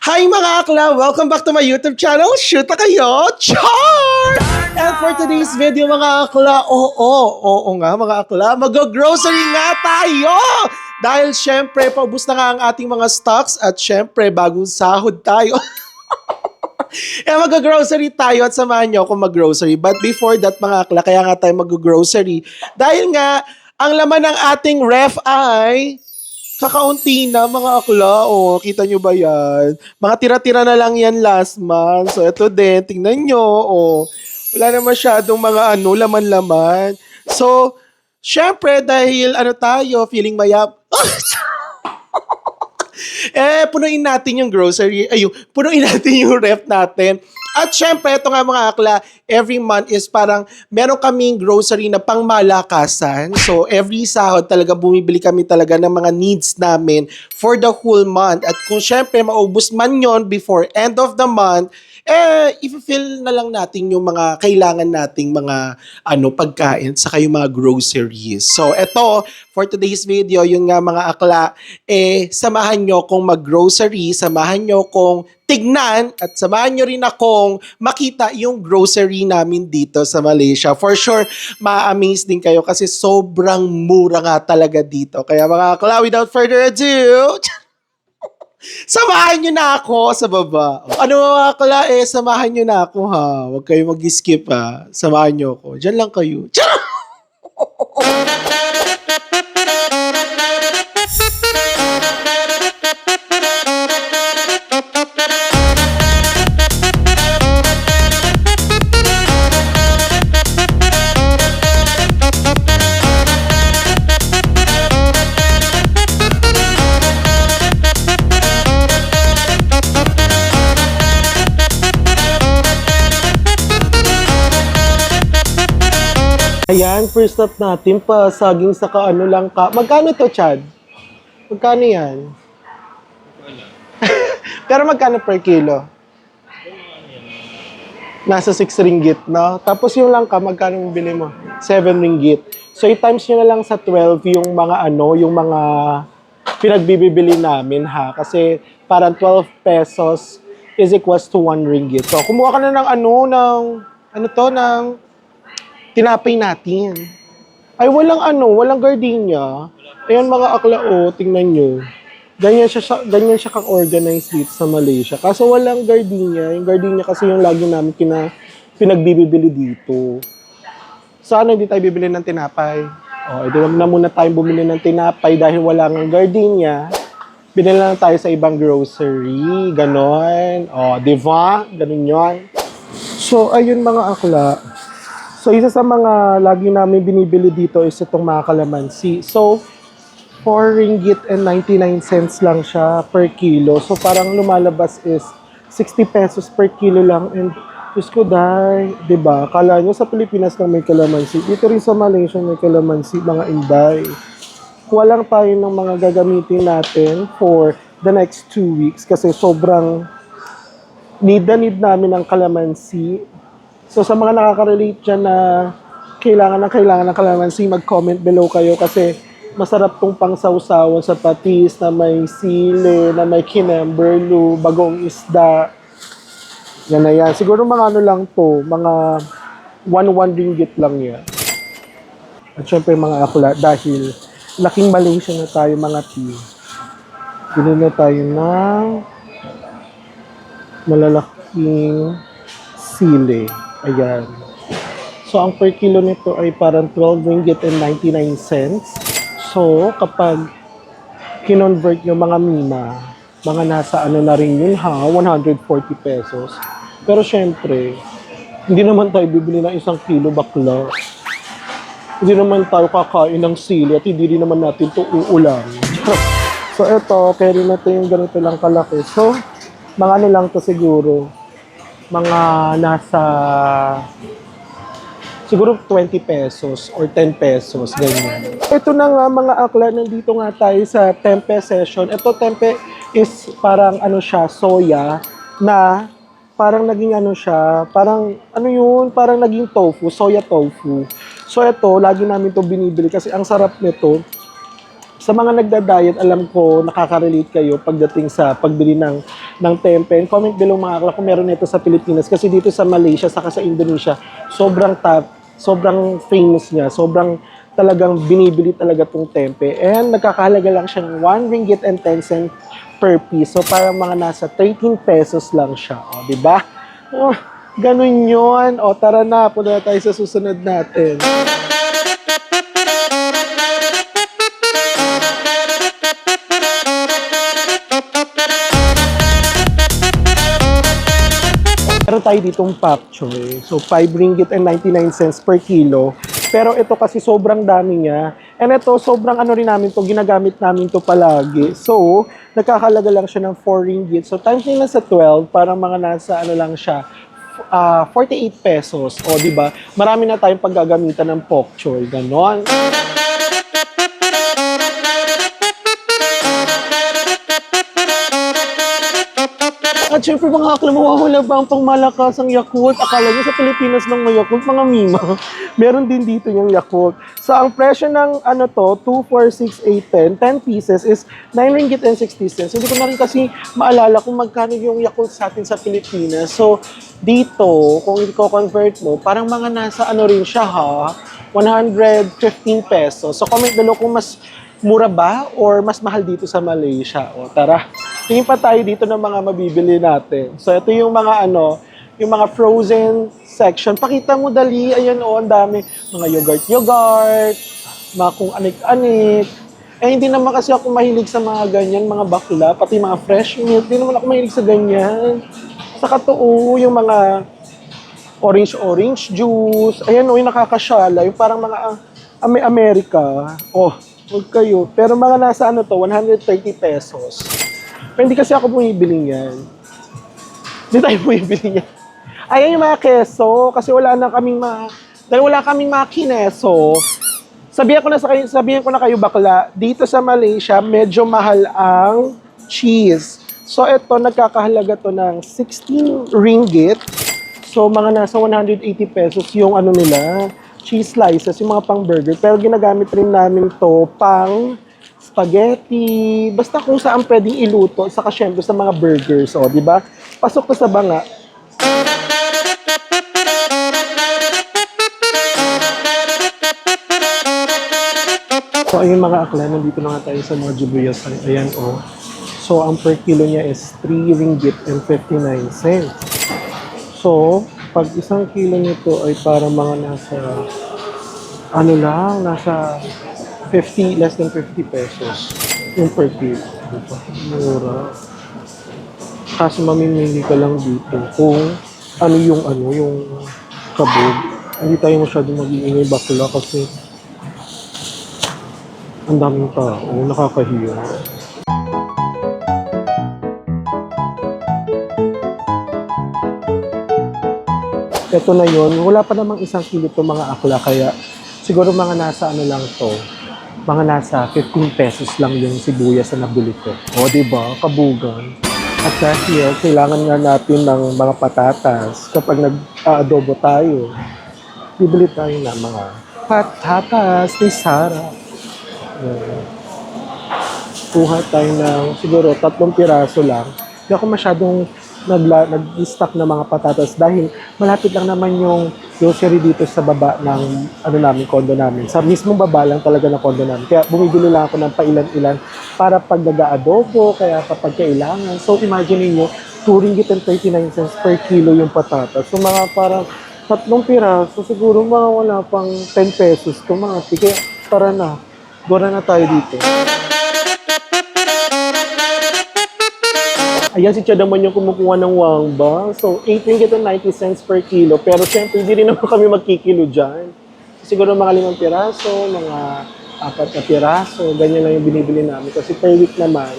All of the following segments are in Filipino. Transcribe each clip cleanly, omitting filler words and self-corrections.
Hi mga akla! Welcome back to my YouTube channel, Shoot na kayo! Char! And for today's video mga akla, oo nga mga akla, mag-grocery nga tayo! Dahil syempre, paubos na nga ang ating mga stocks at syempre, bagong sahod tayo. Mag-grocery tayo at samahan nyo ako mag-grocery. But before that mga akla, kaya nga tayo mag-grocery. Dahil nga, ang laman ng ating ref ay kakaunti na mga akla. O, kita nyo ba yan? Mga tira-tira na lang yan last month. So, ito din. Tingnan nyo. O, wala na masyadong mga laman-laman. So, syempre, dahil tayo, feeling mayap. Punuin natin yung grocery. Punuin natin yung ref natin. At syempre, ito nga mga akla, every month is parang meron kaming grocery na pangmalakasan. So, every sahod talaga bumibili kami talaga ng mga needs namin for the whole month. At kung syempre, maubos man yon before end of the month, i-fill na lang natin yung mga kailangan nating mga pagkain saka yung mga groceries. So, eto, for today's video, yun nga mga akla, samahan nyo kong mag-grocery, samahan nyo kong tignan at samahan nyo rin akong makita yung grocery namin dito sa Malaysia. For sure, ma-amaze din kayo kasi sobrang mura nga talaga dito. Kaya mga akla, without further ado, samahan nyo na ako sa baba. Ano mga akla, samahan nyo na ako ha. Huwag kayo mag-skip ha. Samahan nyo ako. Diyan lang kayo. Ayan, first stop natin pa saging sa lang ka. Magkano to, Chad? Magkano yan? Pero magkano per kilo? Nasa 6 ringgit, no? Tapos yung langka, magkano bili mo? 7 ringgit. So, i-times nyo na lang sa 12 yung mga yung mga pinagbibili namin, ha? Kasi parang 12 pesos is equals to 1 ringgit. So, kumuha ka na ng ng tinapay natin. Ay, walang gardenia. Ayan mga akla, tingnan nyo. Ganyan siya kang-organize dito sa Malaysia. Kaso walang gardenia. Yung gardenia kasi yung lagi namin pinagbibili dito. Sana hindi tayo bibili ng tinapay. Edi na muna tayong bumili ng tinapay dahil wala ng gardenia. Binili lang tayo sa ibang grocery. Ganon. Di ba? Ganon yun. So, ayun mga akla. So, isa sa mga lagi namin binibili dito is itong mga kalamansi. So, 4 ringgit and 99 cents lang siya per kilo. So, parang lumalabas is 60 pesos per kilo lang. And, Diyos ko dahil, diba? Kala nyo sa Pilipinas lang may kalamansi. Dito rin sa Malaysia may kalamansi, mga inday. Kuha lang tayo ng mga gagamitin natin for the next 2 weeks. Kasi sobrang need namin ng kalamansi. So sa mga nakaka-relate dyan na kailangan ng kalamansi, mag-comment below kayo kasi masarap tong pangsawsawan sa patis na may sili, na may kinemberlu, bagong isda. Yan na yan. Siguro mga lang to, mga 1 ringgit lang yan. At syempre mga akla, dahil laking Malaysia na tayo mga team. Bili na tayo ng malalaking sili. Ayan. So, ang per kilo nito ay parang 12 ringgit and 99 cents. So, kapag kinonvert nyo mga mga nasa na rin yun ha, 140 pesos. Pero syempre, hindi naman tayo bibili ng 1 kilo bakla. Hindi naman tayo kakain ng sili at hindi rin naman natin ito uulam. So, eto, carry na ito yung ganito lang kalaki. So, mga lang to siguro. Mga nasa siguro 20 pesos or 10 pesos, ganyan. Ito na nga mga akla, nandito nga tayo sa tempeh session. Ito tempeh is parang siya, soya na parang naging siya, parang parang naging tofu, soya tofu. So ito, lagi namin to binibili kasi ang sarap nito. Sa mga nagda-diet, alam ko, nakaka-relate kayo pagdating sa pagbili ng tempe. And comment below mga akla kung meron nito sa Pilipinas. Kasi dito sa Malaysia, saka sa Indonesia, sobrang top, sobrang famous niya. Sobrang talagang binibili talaga tong tempe. And nagkakahalaga lang siya ng 1 ringgit and 10 cents per piece. So parang mga nasa 13 pesos lang siya. O, di ba? Oh, ganun yun. O, tara na. Punta na tayo sa susunod natin. Meron tayo ditong pak choy. So, 5 ringgit and 99 cents per kilo. Pero ito kasi sobrang dami niya. And ito, sobrang ano rin namin to, ginagamit namin to palagi. So, nakakalaga lang siya ng 4 ringgit. So, times nila sa 12, parang mga nasa ano lang siya, 48 pesos. O, di ba? Marami na tayong paggagamitan ng pak choy. Ganon. At syempre mga akla, mawawala ba ang pangmalakas ang Yakult? Akala nyo sa Pilipinas lang may Yakult, mga mima. Meron din dito yung Yakult. So ang presyo ng ano to, 2, 4, 6, 8, 10, 10 pieces is 9 ringgit and 60 cents. Hindi ko na rin kasi maalala kung magkano yung Yakult sa atin sa Pilipinas. So dito, kung i-convert mo, parang mga nasa ano rin siya ha, 115 pesos. So comment below kung mas mura ba or mas mahal dito sa Malaysia. O tara, tingin pa tayo dito ng mga mabibili natin. So ito yung mga ano, yung mga frozen section. Pakita mo dali, ayan o, ang dami. Mga yogurt, mga kung anik-anik. Eh hindi naman kasi ako mahilig sa mga ganyan, mga bakla, pati mga fresh milk. Hindi naman ako mahilig sa ganyan. Saka to, yung mga orange juice. Ayan o, yung nakakasyala. Yung parang mga America. Oh, huwag kayo. Pero mga nasa ano to, 130 pesos. Pero hindi kasi ako bumibili yan. Hindi tayo bumibili yan. Ayan yung mga keso. Kasi wala na kaming dahil wala kaming mga kineso. Sabihan ko na kayo bakla, dito sa Malaysia, medyo mahal ang cheese. So ito, nagkakahalaga to ng 16 ringgit. So mga nasa 180 pesos yung ano nila, cheese slices, yung mga pang burger. Pero ginagamit rin namin to pang spaghetti, basta kung saan pwedeng iluto, saka syempre sa mga burgers, o, di ba? Pasok to sa banga. So, ayun mga akla, nandito na nga tayo sa mga jibuyas. Ayan, o. So, ang per kilo niya is 3 ringgit and 59 cents. So, pag isang kilo nito ay parang mga nasa, ano lang, nasa 50, less than 50 pesos yung per kilo. Diba? Mura. Kaso mamimili ka lang dito kung yung kabog. Hindi tayo masyadong mag-iingay bakla kasi ang daming tao, nakakahiya. Ito na yon, wala pa namang isang kilo to mga akla, kaya siguro mga nasa ano lang to, mga nasa 15 pesos lang yung sibuyas na nabili ko. O, diba? Kabugan. At dahil kailangan nga natin ng mga patatas kapag nag-adobo tayo, bibili tayo ng mga patatas ni Sarah. Kuha tayo ng siguro 3 piraso lang. Hindi ako masyadong nag-stock ng mga patatas dahil malapit lang naman yung grocery dito sa baba ng condo namin. Sa mismong baba lang talaga ng condo namin. Kaya bumibili lang ako ng pailan-ilan para pag nag-aadobo, kaya kapag kailangan. So imagine niyo, 2 ringgit and 39 cents per kilo yung patatas. So mga parang 3 piraso, siguro mga wala pang 10 pesos to mga kaya tara na, gora na tayo dito. Ayan, si Chad naman yung kumukuha ng wangba. So, 8 ringgit and 90 cents per kilo. Pero syempre, hindi rin naman kami magkikilo dyan. Siguro mga 5 piraso, mga 4 na piraso. Ganyan lang yung binibili namin. Kasi per week naman,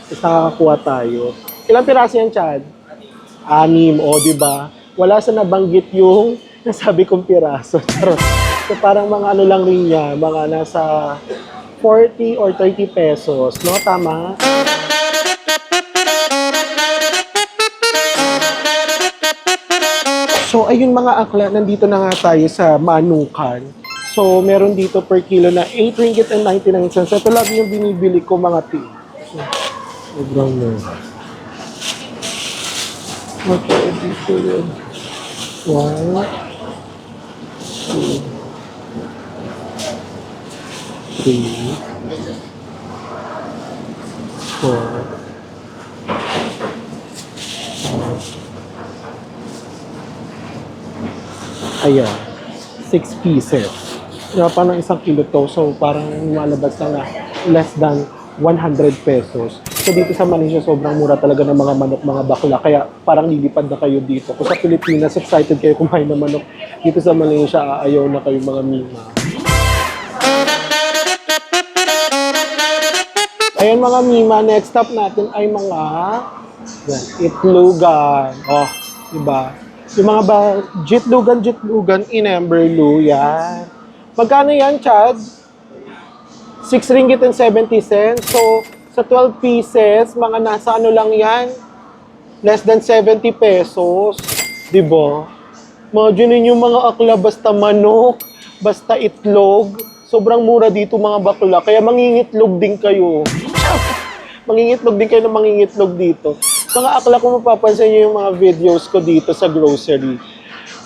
is nakakakuha tayo. Ilang piraso yan, Chad? 6. O, diba? Wala sa nabanggit yung nasabi kong piraso. So, parang mga ano lang rin niya, mga nasa 40 or 30 pesos. No? Tama? So, ayun mga akla, nandito na nga tayo sa Manukan. So, meron dito per kilo na 8 ringgit and 99 cents. Ito lagi yung binibili ko mga tea. Sobrang mura. Okay, dito yun. 1, 2, 3, 4, ayan, 6 pieces. Pa ng isang kilo to, so parang lumalabas na less than 100 pesos. So dito sa Malaysia, sobrang mura talaga ng mga manok, mga bakla. Kaya parang lilipad na kayo dito. Kung sa Pilipinas, excited kayo kumain ng manok. Dito sa Malaysia, ayaw na kayo mga mima. Ayan mga mima, next stop natin ay mga itlogan. Oh, diba? Yung mga jitlugan in Emberloo, yan. Magkano yan, Chad? 6 ringgit and 70 cents. So, sa 12 pieces, mga nasa ano lang yan? Less than 70 pesos. Diba? Imagine yung mga akla, basta manok, basta itlog. Sobrang mura dito mga bakla. Kaya mangingitlog din kayo. Mangingitlog din kayo ng mangingitlog dito. Mga akla, kung mapapansin nyo yung mga videos ko dito sa grocery,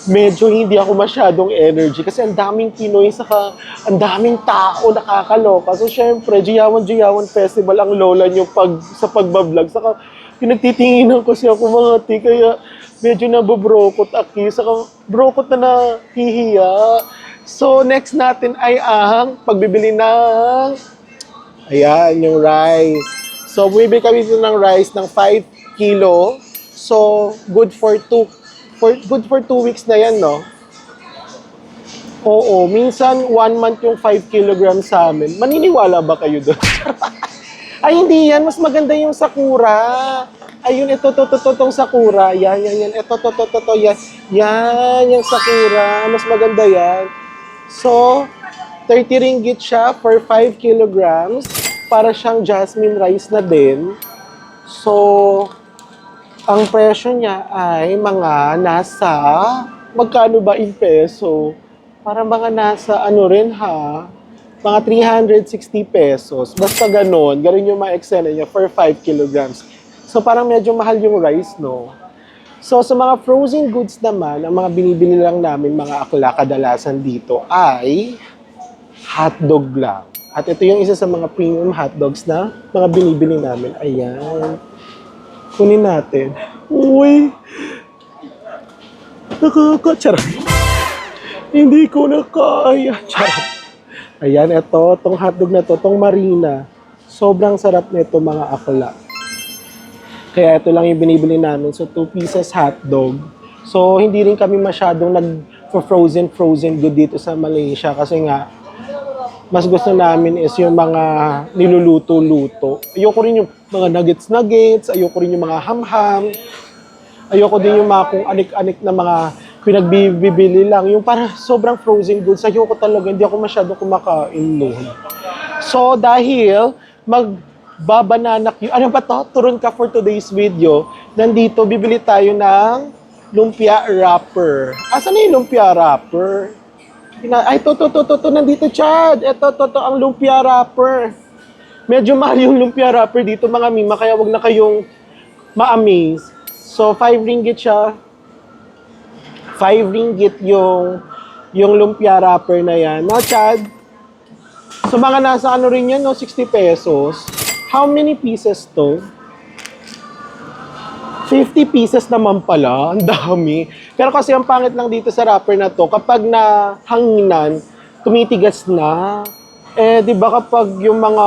medyo hindi ako masyadong energy kasi ang daming Pinoy, saka ang daming tao, nakakaloka. So, syempre, Jiyawan Festival ang lola nyo sa pagbablog. Saka, pinagtitinginan ko siya kung mga ti, kaya medyo nabobrokot aki. Saka, brokot na nahihiya. So, next natin ay ang pagbibili ng, ayan, yung rice. So, bumibili kami dito ng rice ng 5 kilo. So, good for 2 weeks na yan, no? Oo, minsan 1 month yung 5 kilograms sa amin. Maniniwala ba kayo doon? Ay, hindi yan. Mas maganda yung sakura. Ayun, ito, tong sakura. Yan. Ito, yan. Yan, yung sakura. Mas maganda yan. So, 30 ringgit siya per 5 kilograms. Para siyang jasmine rice na din. So, ang presyo niya ay mga nasa, magkano ba in peso? Parang mga nasa ano rin ha, mga 360 pesos. Basta ganon yung ma-eksena niya for 5 kilograms. So parang medyo mahal yung rice, no? So sa mga frozen goods naman, ang mga binibili lang namin mga akla kadalasan dito ay hotdog lang. At ito yung isa sa mga premium hotdogs na mga binibili namin. Ayan. Kunin natin. Uy! Charot. Hindi ko na kaya. Charot. Ayan, ito. Itong hotdog na to, itong Marina. Sobrang sarap nito mga akla. Kaya ito lang yung binibili namin. So, 2 pieces hotdog. So, hindi rin kami masyadong nag-frozen good dito sa Malaysia. Kasi nga, mas gusto namin is yung mga niluluto-luto. Ayoko rin yung mga nuggets, ayoko rin yung mga ham-ham. Ayoko din yung mga kung anik-anik na mga pinagbibili lang. Yung para sobrang frozen goods, ayoko talaga, hindi ako masyado kumakain noon. So, dahil magbabananak yun, ano ba to? Turon ka for today's video. Nandito, bibili tayo ng lumpia wrapper. Asan na yung lumpia wrapper? Ay, to, nandito, Chad. Ito, ang lumpia wrapper. Medyo mahal yung lumpia wrapper dito, mga mima, kaya wag na kayong ma-amaze. So, 5 ringgit siya. 5 ringgit yung lumpia wrapper na yan. No, Chad? So, mga nasa ano rin yan, no? 60 pesos. How many pieces to? 50 pieces naman pala, ang dami. Pero kasi ang pangit lang dito sa wrapper na to, kapag nahanginan, tumitigas na. Eh, di ba kapag yung mga,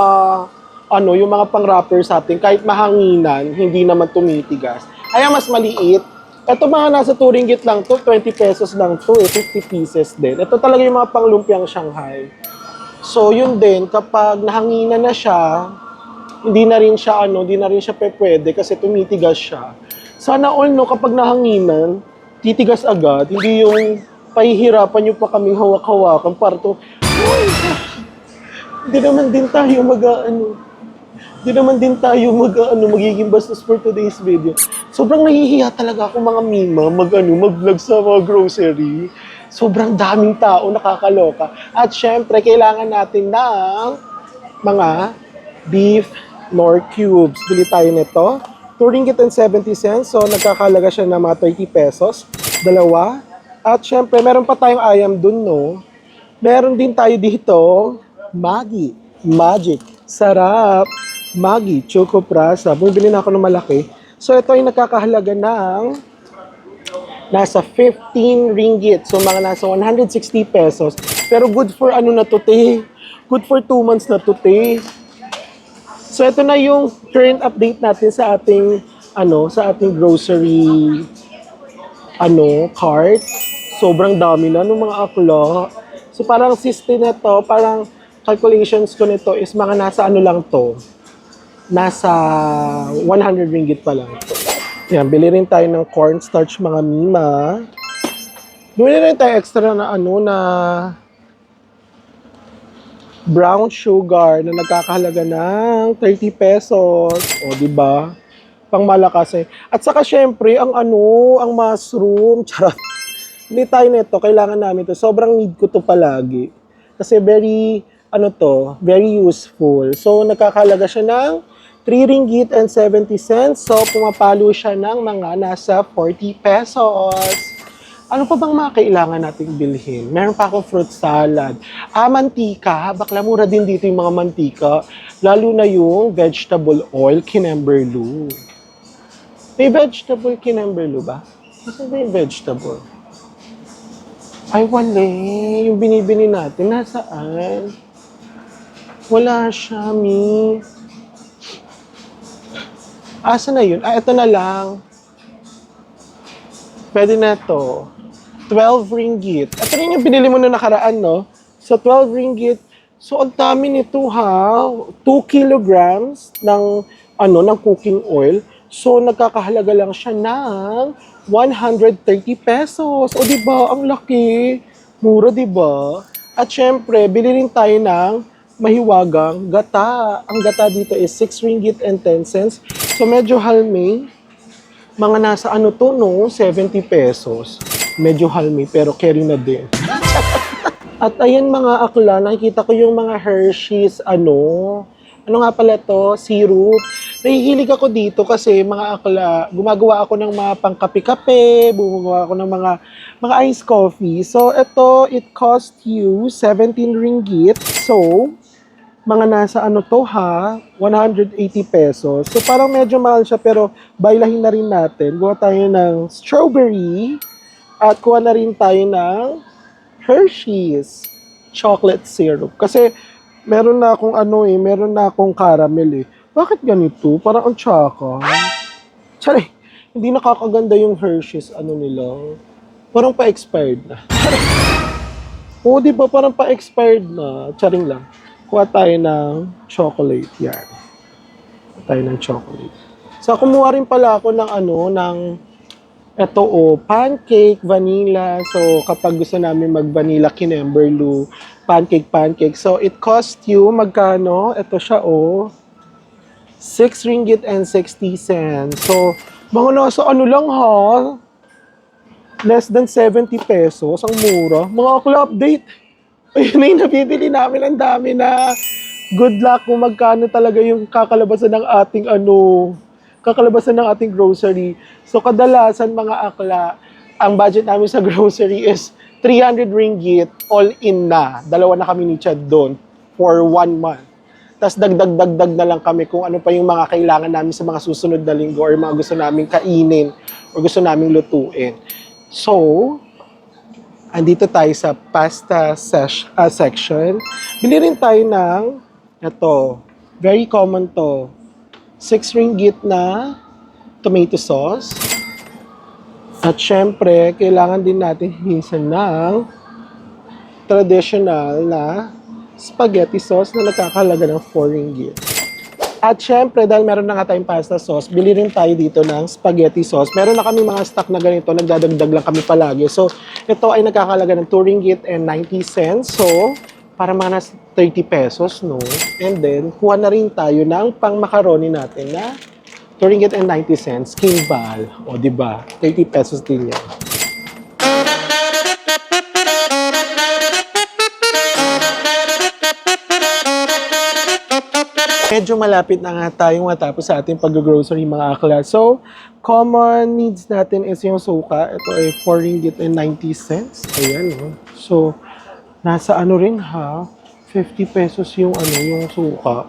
yung mga pang-wrapper sa atin, kahit mahanginan, hindi naman tumitigas. Kaya mas maliit. Ito mga nasa 2 ringgit lang to, 20 pesos lang to, 50 pieces din. Ito talaga yung mga panglumpiang Shanghai. So, yun din, kapag nahanginan na siya, hindi na rin siya pwede kasi tumitigas siya. Sana all, no, kapag nahanginan, titigas agad, hindi yung pahihirapan nyo pa kaming hawak-hawakan para to, hindi naman din tayo magiging bastos for today's video. Sobrang nahihiya talaga ako mga mima, mag-vlog sa mga grocery. Sobrang daming tao, nakakaloka. At syempre, kailangan natin ng mga beef nor cubes. Bili tayo nito. 2 ringgit and 70 cents. So, nagkakalaga siya ng mga 30 pesos. Dalawa. At syempre, meron pa tayong ayam dun, no? Meron din tayo dito, Maggi. Magic. Sarap. Maggi. Choco Prasa. Bumibili na ako ng malaki. So, ito ay nakakahalaga ng nasa 15 ringgit. So, mga nasa 160 pesos. Pero good for ano na to, te? Good for 2 months na to, te. So, ito na yung current update natin sa ating, sa ating grocery, cart. Sobrang dami na ng mga akla. So, parang system na to, parang calculations ko nito is mga nasa lang to. Nasa 100 ringgit pa lang to. Yan, bili rin tayo ng cornstarch mga mima. Bili rin tayo extra na na brown sugar na nagkakahalaga ng 30 pesos. O, di ba? Pang malakas eh. At saka syempre, ang mushroom. Charot. Hindi tayo nito, kailangan namin to. Sobrang need ko to palagi. Kasi very, very useful. So, nagkakahalaga siya ng 3 ringgit and 70 cents. So, pumapalo siya ng mga nasa 40 pesos. Ano pa bang mga kailangan nating bilhin? Meron pa akong fruit salad. Mantika. Bakla mura din dito yung mga mantika. Lalo na yung vegetable oil, Kinemberlu. May vegetable Kinemberlu ba? Kasi may vegetable. Ay, wala. Yung binibili natin, nasaan? Wala siya, mi. Asa na yun? Ito na lang. Pwede na to. 12 ringgit. Ito rin yung binili mo na nakaraan, no? So, 12 ringgit. So, ang dami nito, ha? 2 kilograms ng, ng cooking oil. So, nagkakahalaga lang siya ng 130 pesos. O, diba? Ang laki. Mura, diba? At syempre, bili rin tayo ng mahiwagang gata. Ang gata dito is 6 ringgit and 10 cents. So, medyo halme. Mga nasa 70 pesos. Medyo halme, pero carry na din. At ayan mga akla, nakikita ko yung mga Hershey's, ano nga pala to? Syrup. Nahihilig ako dito kasi mga akla, gumagawa ako ng mga pangkape-kape, gumagawa ako ng mga iced coffee. So, ito, it cost you 17 ringgit. So, mga nasa 180 pesos. So parang medyo mahal siya pero bailahin na rin natin. Gawa tayo ng strawberry at kuha na rin tayo ng Hershey's chocolate syrup. Kasi meron na akong meron na akong caramel eh. Bakit ganito? Parang ang tsaka. Tsari, hindi nakakaganda yung Hershey's nila. Parang pa-expired na. Oo, di ba? Parang pa-expired na. Tsaring lang. Kuha tayo ng chocolate. Yan. Kuha tayo ng chocolate. So, kumuha rin pala ako ng pancake, vanilla. So, kapag gusto namin mag-vanilla Kinemberlu, pancake. So, it cost you, magkano? Ito siya, 6 ringgit and 60 cents. So, mga nasa lang ha? Less than 70 pesos. Ang mura. Mga akla update. Ayun na yung nabibili namin. Ang dami na. Good luck kung magkano talaga yung kakalabasan ng ating grocery. So, kadalasan mga akla, ang budget namin sa grocery is 300 ringgit all in na. Dalawa na kami ni Chad doon for 1 month. Tapos dagdag na lang kami kung ano pa yung mga kailangan namin sa mga susunod na linggo or mga gusto namin kainin or gusto namin lutuin. So, andito tayo sa pasta section. Bili rin tayo ng very common to. 6 ringgit na tomato sauce. At syempre, kailangan din natin minsan ng traditional na spaghetti sauce na nagkakahalaga ng 4 ringgit. At syempre, dahil meron na nga tayong pasta sauce, bili rin tayo dito ng spaghetti sauce. Meron na kami mga stock na ganito, nagdadagdag lang kami palagi. So, ito ay nagkakahalaga ng 2 ringgit and 90 cents. So, para mga nasa 30 pesos, no? And then, kuha na rin tayo ng pang macaroni natin na 2 ringgit and 90 cents, King Bal. O, diba? 30 pesos din yan. Medyo malapit na nga tayong matapos sa ating pag-grocery mga akla. So, common needs natin is yung suka. Ito ay 4 ringgit and 90 cents. Ayan, no? So, nasa ano rin ha, 50 pesos yung yung suka.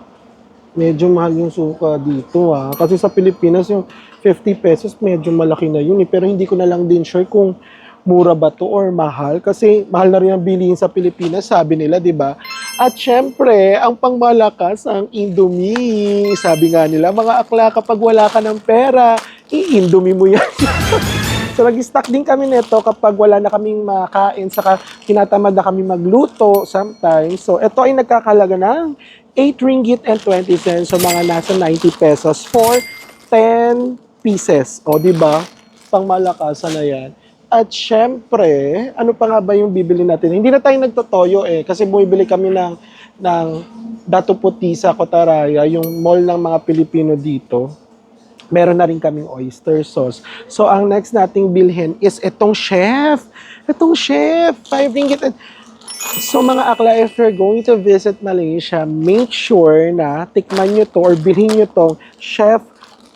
Medyo mahal yung suka dito ha. Kasi sa Pilipinas yung 50 pesos medyo malaki na yun eh. Pero hindi ko na lang din sure kung mura ba to or mahal. Kasi mahal na rin ang bilihin sa Pilipinas, sabi nila, di ba? At syempre, ang pangmalakas ang Indomie. Sabi nga nila, mga akla, kapag wala ka ng pera, i-Indomie mo yan. So, nag-stock din kami nito kapag wala na kaming makain, saka tinatamad na kami magluto sometimes. So, ito ay nagkakalaga ng 8 ringgit and 20 cents. So, mga nasa 90 pesos for 10 pieces. O, di ba? Pangmalakasan na yan. At syempre, ano pa nga ba yung bibili natin? Hindi na tayo nagtotoyo kasi bumibili kami ng Dato Puti sa Cotaraya, yung mall ng mga Pilipino dito. Meron na rin kaming oyster sauce. So, ang next nating bilhin is itong chef. Itong chef, 5 ringgit. So, mga akla, if you're going to visit Malaysia, make sure na tikman nyo to or bilhin nyo tong Chef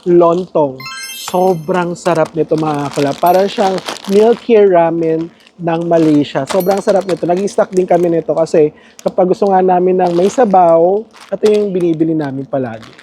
Lontong. Sobrang sarap nito mga akla. Para siyang milky ramen ng Malaysia. Sobrang sarap nito. Nag-stock din kami nito kasi kapag gusto nga namin ng may sabaw, ito yung binibili namin palagi.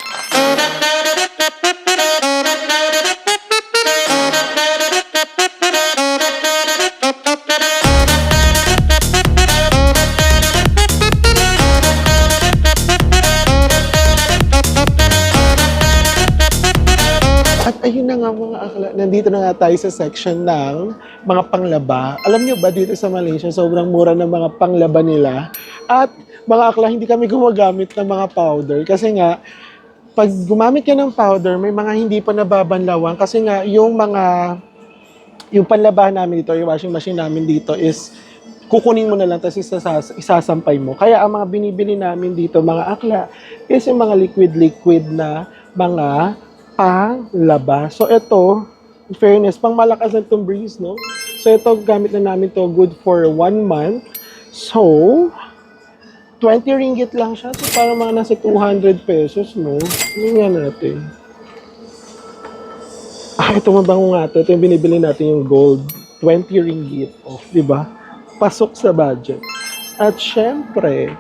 Ayun na nga mga akla, nandito na nga tayo sa section ng mga panglaba. Alam nyo ba dito sa Malaysia, sobrang mura ng mga panglaba nila. At mga akla, hindi kami gumagamit ng mga powder. Kasi nga, pag gumamit ka ng powder, may mga hindi pa nababanlawan. Kasi nga, yung panlabahan namin dito, yung washing machine namin dito is kukunin mo na lang, tapos isasampay mo. Kaya ang mga binibili namin dito, mga akla, is yung mga liquid-liquid na mga panglaba. So, ito, in fairness, pang malakas na itong breeze, no? So, ito, gamit na namin to good for 1 month. So, 20 ringgit lang siya. So, parang mga nasa 200 pesos, no? Ano nga natin? Ito mabango nga ito. Ito yung binibili natin yung gold. 20 ringgit off, di ba? Pasok sa budget. At syempre,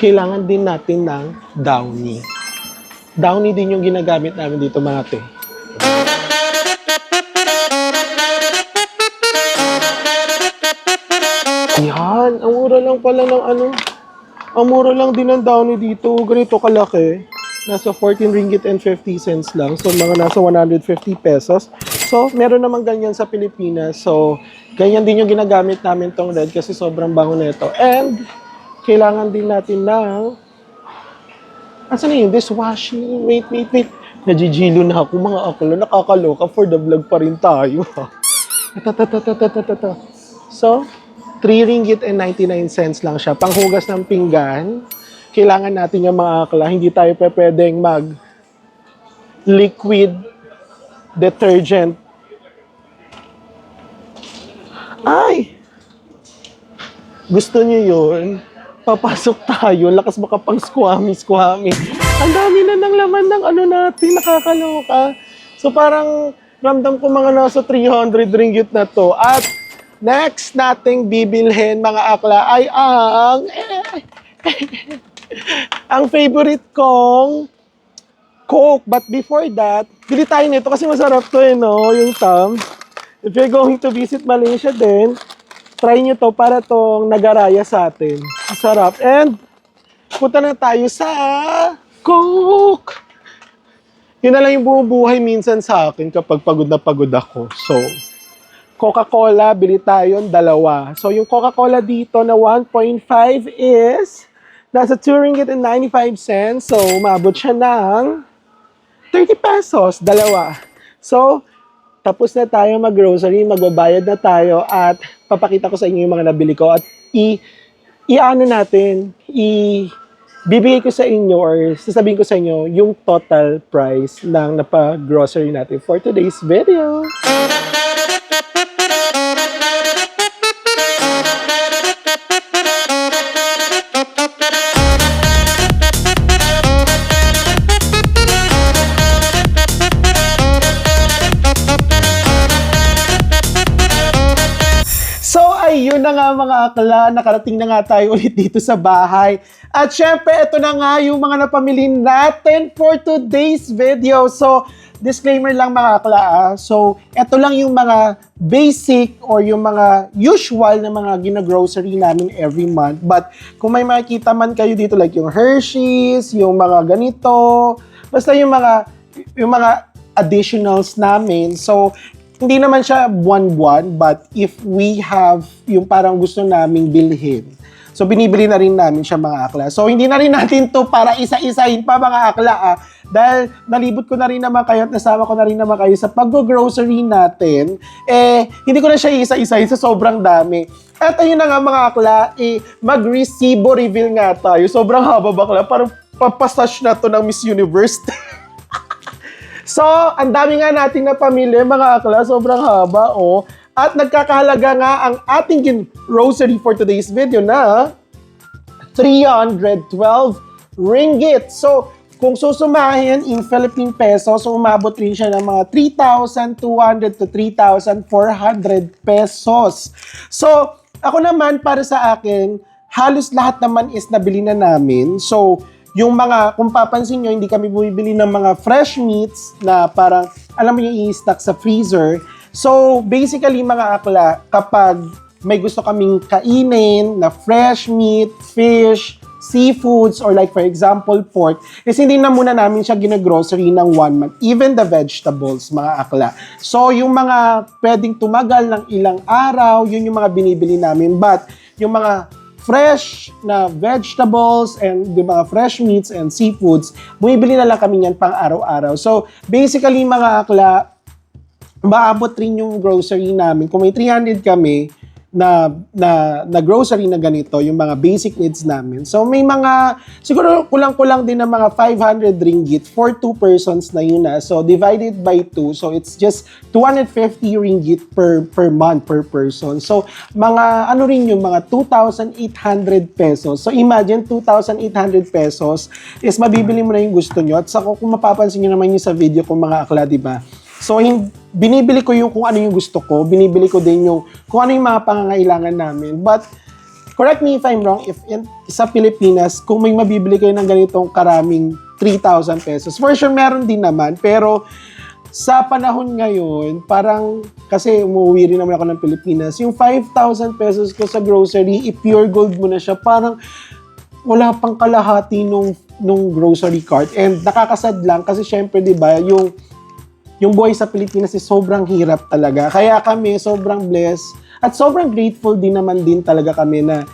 kailangan din natin ng downy. Downy din yung ginagamit namin dito mga te. Yan, ang mura lang pala ng ang mura lang din ng Downy dito. Ganito kalaki. Nasa 14 ringgit and 50 cents lang. So, mga nasa 150 pesos. So, meron naman ganyan sa Pilipinas. So, ganyan din yung ginagamit namin tong red kasi sobrang bango nito. And, kailangan din natin ng asan na yun? Dishwashing. Wait. Najijilo na ako mga akla. Nakakaloka. For the vlog pa rin tayo. So, 3 ringgit and 99 cents lang siya. Panghugas ng pinggan. Kailangan natin yung mga akla. Hindi tayo pwedeng liquid detergent. Ay! Gusto niyo yun? Papasok tayo, lakas baka pang squammy. Ang dami na ng laman ng natin, nakakaloka. So parang ramdam ko mga nasa 300 ringgit na to. At next nating bibilhin mga akla ay ang favorite kong Coke. But before that, bili tayo nito kasi masarap to no? Yung Tums. If you're going to visit Malaysia din, try nyo to para tong nagaraya sa atin. Masarap. And, punta na tayo sa Coke! Yun na lang yung bumubuhay minsan sa akin kapag pagod na pagod ako. So, Coca-Cola, bili tayo 2. So, yung Coca-Cola dito na 1.5 is nasa 2 ringgit and 95 cents. So, umabot siya ng 30 pesos, 2. So, tapos na tayo mag-grocery, magbabayad na tayo at papakita ko sa inyo yung mga nabili ko at bibigay ko sa inyo or sasabihin ko sa inyo yung total price ng napa-grocery natin for today's video. eto na nga mga akla, nakarating na nga tayo ulit dito sa bahay. At syempre, eto na nga yung mga napamili natin for today's video. So, disclaimer lang mga akla. So, eto lang yung mga basic or yung mga usual na mga gina-grocery namin every month. But kung may makikita man kayo dito like yung Hershey's, yung mga ganito, basta yung mga additionals namin. So, hindi naman siya buwan-buwan, but if we have yung parang gusto naming bilhin, so binibili na rin namin siya mga akla. So hindi na rin natin to para isa-isahin pa mga akla dahil nalibot ko na rin naman kayo at nasama ko na rin naman kayo sa pag-grocery natin. Hindi ko na siya isa-isahin sa sobrang dami. At ayun na nga mga akla, mag-resibo reveal nga tayo. Sobrang haba bakla, parang papasash na to ng Miss Universe. So, ang dami nga natin na pamilya, mga akla, sobrang haba, At nagkakahalaga nga ang ating grocery for today's video na 312 ringgit. So, kung susumahin in Philippine peso, so umabot rin siya ng mga 3,200 to 3,400 pesos. So, ako naman, para sa akin, halos lahat naman is nabili na namin. So, yung mga, kung papansin nyo, hindi kami bumibili ng mga fresh meats na parang, alam mo yung i-stock sa freezer. So, basically mga akla, kapag may gusto kaming kainin na fresh meat, fish, seafoods, or like for example, pork, is hindi na muna namin siya gina-grocery ng 1 month. Even the vegetables, mga akla. So, yung mga pwedeng tumagal ng ilang araw, yun yung mga binibili namin. But, yung mga fresh na vegetables and yung mga fresh meats and seafoods, bumibili na lang kami yan pang araw-araw. So, basically mga akla, maabot rin yung grocery namin. Kung may 300 kami na grocery na ganito, yung mga basic needs namin. So, may mga, siguro kulang-kulang din ng mga 500 ringgit for 2 persons na yun na. So, divided by 2. So, it's just 250 ringgit per month, per person. So, mga, ano rin yung mga 2,800 pesos. So, imagine 2,800 pesos is mabibili mo na yung gusto nyo. At kung mapapansin nyo naman yung sa video ko mga akla, diba? So, binibili ko yung kung ano yung gusto ko, binibili ko din yung kung ano yung mga pangangailangan namin. But, correct me if I'm wrong, if sa Pilipinas, kung may mabibili kayo ng ganitong karaming 3,000 pesos, for sure meron din naman, pero sa panahon ngayon, parang, kasi umuwi rin naman ako ng Pilipinas, yung 5,000 pesos ko sa grocery, i-pure gold mo na siya, parang wala pang kalahati nung grocery cart. And nakakasad lang, kasi syempre, di ba, yung buhay sa Pilipinas is sobrang hirap talaga. Kaya kami sobrang blessed at sobrang grateful din naman din talaga kami na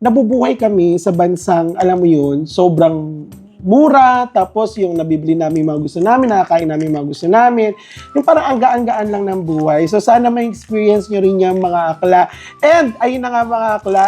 nabubuhay kami sa bansang, alam mo yun, sobrang mura, tapos yung nabibili namin mga gusto namin, nakakain namin mga gusto namin, yung parang anggaan-gaan lang ng buhay. So sana may experience nyo rin yan mga akla. And ayun na nga mga akla,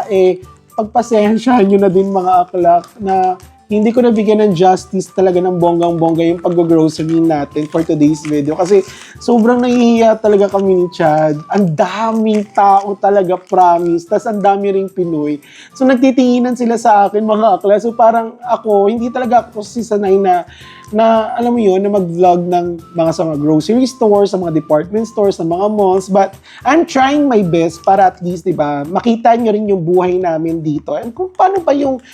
pagpasensyahan nyo na din mga akla na hindi ko nabigyan ng justice talaga ng bonggang-bongga yung pag-grocery natin for today's video. Kasi sobrang nahihiya talaga kami ni Chad. Ang daming tao talaga, promise. Tapos ang dami ring Pinoy. So nagtitinginan sila sa akin, mga akla. So parang ako, hindi talaga ako sanay na alam mo yun, na mag-vlog ng sa mga grocery stores, sa mga department stores, sa mga malls. But I'm trying my best para at least, diba, makita nyo rin yung buhay namin dito. And kung paano ba yung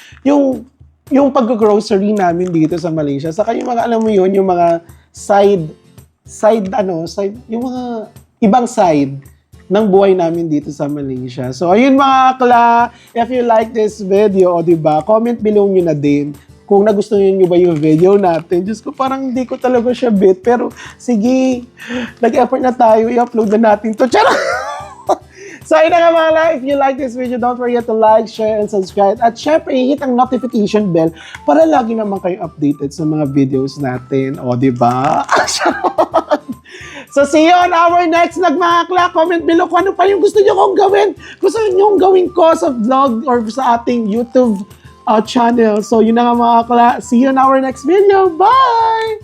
pag-grocery namin dito sa Malaysia. Saka yung mga, alam mo yun, yung mga side, yung mga ibang side ng buhay namin dito sa Malaysia. So, ayun mga akla, if you like this video, diba, comment below nyo na din kung nagustuhan nyo ba yung video natin. Diyos ko, parang hindi ko talaga siya bet. Pero, sige, nag-effort na tayo, i-upload na natin to. Charot! So, ayun na nga mga la, if you like this video, don't forget to like, share, and subscribe. At syempre, hit ang notification bell para lagi naman kayo updated sa mga videos natin. O, diba? So, see you on our next vlog mga akla. Comment below kung ano pa yung gusto nyo kong gawin. Gusto nyo gawin ko sa vlog or sa ating YouTube channel. So, yun na nga mga akla. See you on our next video. Bye!